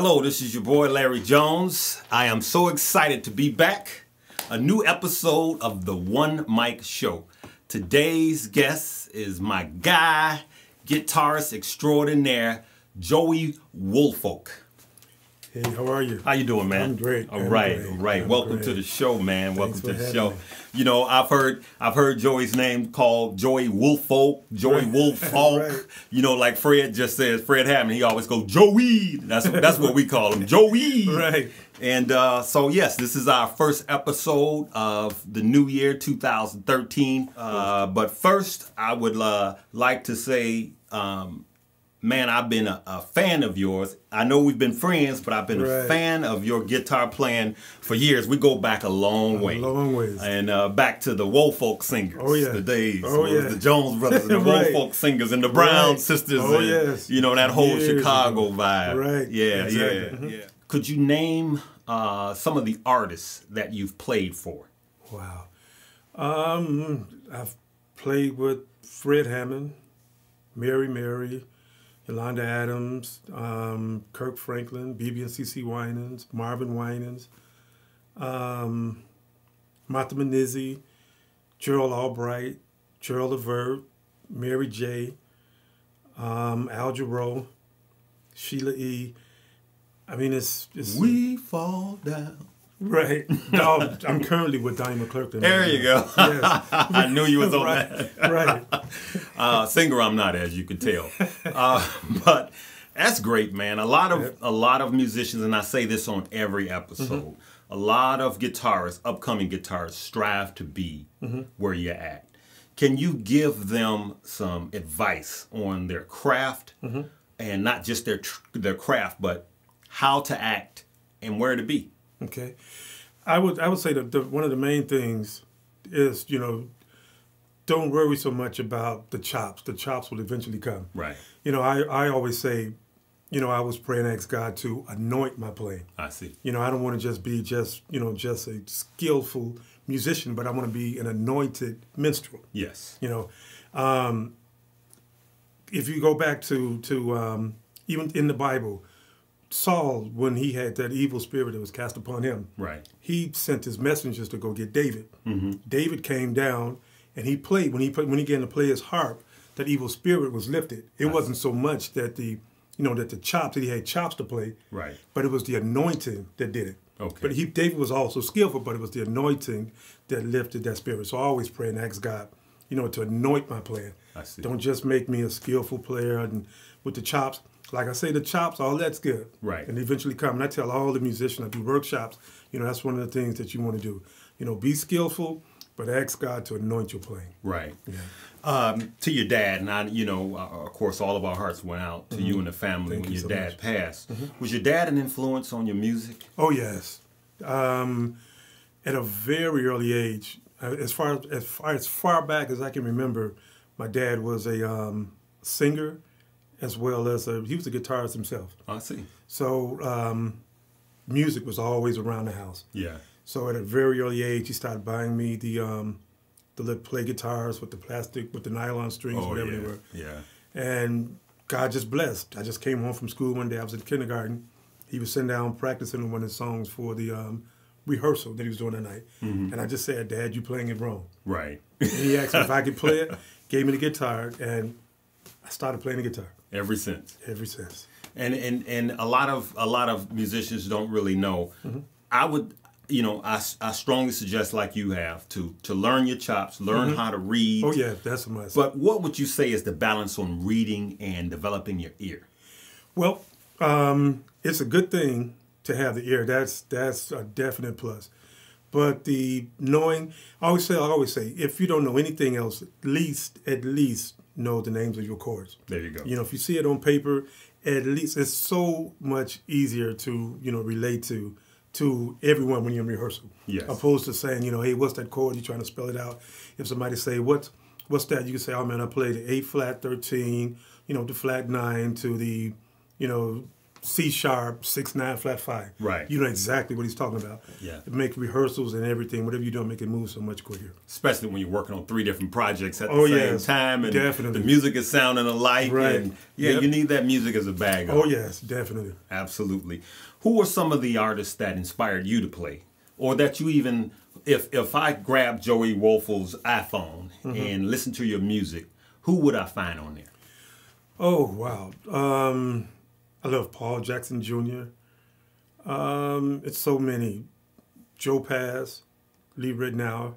Hello, this is your boy Larry Jones. I am so excited to be back. A new episode of the One Mic Show. Today's guest is my guy, guitarist extraordinaire, Joey Woolfalk. Hey, how are you? How you doing, man? I'm great. All right. Welcome to the show, man. Welcome to the show. You know, I've heard Joey's name called Joey Woolfalk, Joey Woolfalk. Right. You know, like Fred just says, Fred Hammond, he always goes, Joey. That's what we call him, Joey. Right. And so, yes, this is our first episode of the new year, 2013. But first, I would like to say, man, I've been a fan of yours. I know we've been friends, but I've been a fan of your guitar playing for years. We go back a long way. A long ways. And back to the Woolfalk singers. Oh, yeah. The days. Oh, yeah. The Jones brothers and the Woolfalk singers and the Brown sisters. Oh, and, yes. you know, that whole Chicago vibe. Right. Yeah, exactly. yeah. Could you name some of the artists that you've played for? Wow. I've played with Fred Hammond, Mary, Yolanda Adams, Kirk Franklin, BB and CC Winans, Marvin Winans, Martha Menizzi, Gerald Albright, Gerald Levert, Mary J., Al Jarreau, Sheila E. I mean, it's We fall down. Right. No, I'm currently with Donnie McClurkin. There you go. Yes. I knew you was on that. Right. Singer I'm not, as you can tell. But that's great, man. A lot of musicians, and I say this on every episode, a lot of guitarists, upcoming guitarists, strive to be where you're at. Can you give them some advice on their craft, and not just their craft, but how to act and where to be? Okay, I would say that one of the main things is, you know, don't worry so much about the chops. The chops will eventually come. Right. You know, I always say, you know, I was praying and ask God to anoint my playing. I see. You know, I don't want to just be just a skillful musician, but I want to be an anointed minstrel. Yes. You know, if you go back to even in the Bible, Saul, when he had that evil spirit that was cast upon him, right, he sent his messengers to go get David. David came down and he played. When he began to play his harp, that evil spirit was lifted. It wasn't so much that the chops, that he had chops to play, right, but it was the anointing that did it. Okay. But David was also skillful, but it was the anointing that lifted that spirit. So I always pray and ask God, you know, to anoint my playing. I see. Don't just make me a skillful player and with the chops. Like I say, the chops, all that's good. Right. And eventually come. And I tell all the musicians, I do workshops, you know, that's one of the things that you want to do. You know, be skillful, but ask God to anoint your playing. Right. Yeah. To your dad, and I, you know, of course, all of our hearts went out to you and the family when your dad passed. Was your dad an influence on your music? Oh, yes. At a very early age, as far back as I can remember, my dad was a singer, as well as he was a guitarist himself. I see. So music was always around the house. Yeah. So at a very early age, he started buying me the play guitars with the plastic, with the nylon strings, whatever they were. Yeah. And God just blessed. I just came home from school one day. I was in kindergarten. He was sitting down practicing one of his songs for the rehearsal that he was doing that night. And I just said, "Dad, you playing it wrong." Right. And he asked me if I could play it, gave me the guitar, and I started playing the guitar. Ever since. Ever since. And a lot of musicians don't really know. I would, you know, I strongly suggest, like you have, to learn your chops, learn how to read. Oh yeah, that's a must. But what would you say is the balance on reading and developing your ear? Well, it's a good thing to have the ear. That's a definite plus. But the knowing, I always say, if you don't know anything else, at least know the names of your chords. There you go. You know, if you see it on paper, at least it's so much easier to, you know, relate to everyone when you're in rehearsal. Yes. Opposed to saying, you know, hey, what's that chord? You're trying to spell it out. If somebody say, what's that? You can say, oh man, I played the A flat 13, you know, the flat 9 to the, you know, C sharp, 6/9 flat 5. Right. You know exactly what he's talking about. Yeah. To make rehearsals and everything, whatever you do, make it move so much quicker. Especially when you're working on 3 different projects at the same time, and definitely. the music is sounding alike. Right. And you need that music as a backup. Oh yes, definitely. Absolutely. Who are some of the artists that inspired you to play, or that you even, if I grab Joey Woolfalk's iPhone and listen to your music, who would I find on there? Oh wow. I love Paul Jackson Jr. It's so many. Joe Pass, Lee Ritenour.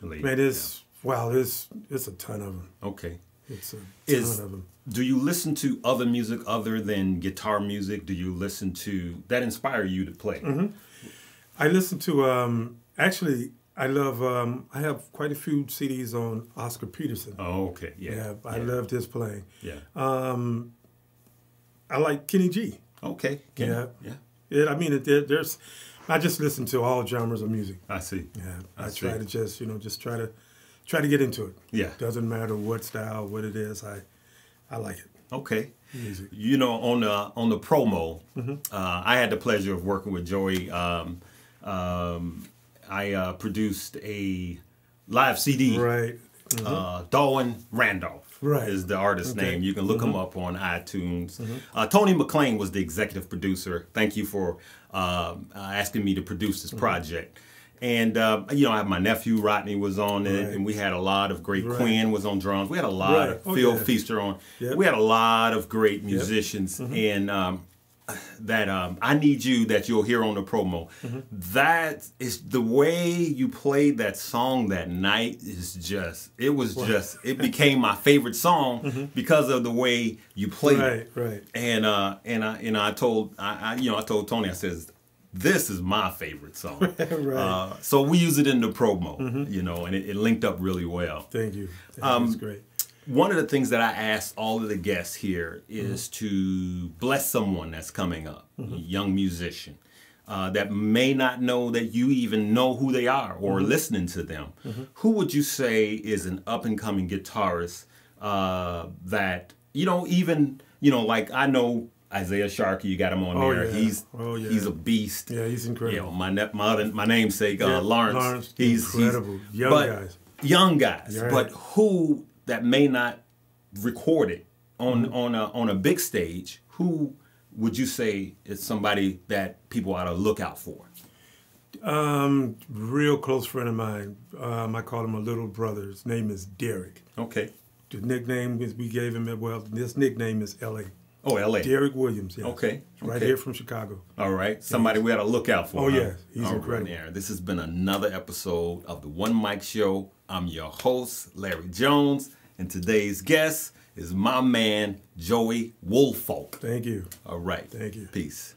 Man, it's a ton of them. Okay. It's a ton of them. Do you listen to other music other than guitar music? Do you listen to that inspire you to play? I listen to actually. I love. I have quite a few CDs on Oscar Peterson. Oh, okay. Yeah. I loved his playing. Yeah. I like Kenny G. Okay. Yeah. Yeah. I mean, there's. I just listen to all genres of music. I see. Yeah. I try to just try to get into it. Yeah. Doesn't matter what style, what it is. I like it. Okay. Music. You know, on the promo, I had the pleasure of working with Joey. I produced a live CD. Right. Darwin Randolph is the artist's name. You can look him up on iTunes. Tony McLean was the executive producer. Thank you for asking me to produce this project. And, I have my nephew, Rodney, was on it, and we had a lot of great, Quinn was on drums. We had a lot of Phil Feaster on. Yep. We had a lot of great musicians. And that I Need You that you'll hear on the promo. That is the way you played that song that night is just, it became my favorite song because of the way you played it. Right. And I told Tony, I says, this is my favorite song. So we use it in the promo, and it linked up really well. Thank you. That's great. One of the things that I ask all of the guests here is to bless someone that's coming up, a young musician, that may not know that you even know who they are or listening to them. Who would you say is an up-and-coming guitarist that, like I know Isaiah Sharkey, you got him on there. Yeah. He's a beast. Yeah, he's incredible. My namesake, Lawrence. He's incredible. Young guys. Right. But who that may not record it on a big stage, who would you say is somebody that people ought to look out for? Real close friend of mine. I call him a little brother. His name is Derek. Okay. The nickname we gave him, this nickname is L.A. Oh, L.A. Derek Williams, yeah. Okay. Right here from Chicago. All right. Somebody we ought to look out for. Oh, yeah. He's incredible. Right. This has been another episode of The One Mic Show. I'm your host, Larry Jones, and today's guest is my man, Joey Woolfalk. Thank you. All right. Thank you. Peace.